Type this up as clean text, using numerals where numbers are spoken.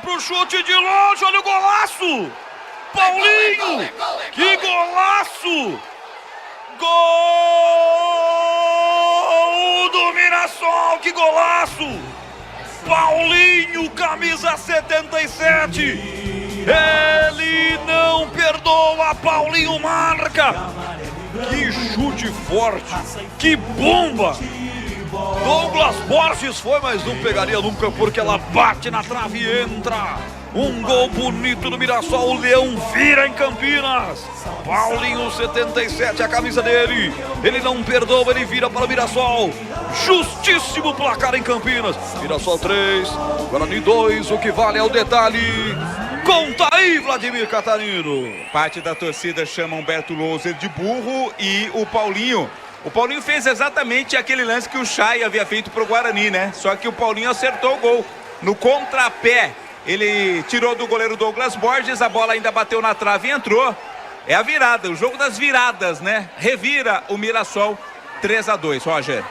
pro chute de longe, olha o golaço! Paulinho! Que golaço! Gol do Mirassol, que golaço! Paulinho, camisa 77. Ele não perdoa, Paulinho marca. Que chute forte, que bomba! Douglas Borges foi, mas não pegaria nunca porque ela bate na trave e entra. Um gol bonito do Mirassol, o Leão vira em Campinas. Paulinho 77, a camisa dele. Ele não perdoa, ele vira para o Mirassol. Justíssimo placar em Campinas. Mirassol 3, Guarani 2, o que vale é o detalhe. Conta aí, Vladimir Catarino. Parte da torcida chama Humberto Louser de burro e o Paulinho fez exatamente aquele lance que o Chay havia feito pro Guarani, né? Só que o Paulinho acertou o gol no contrapé. Ele tirou do goleiro Douglas Borges, a bola ainda bateu na trave e entrou. É a virada, o jogo das viradas, né? Revira o Mirassol 3-2, Roger.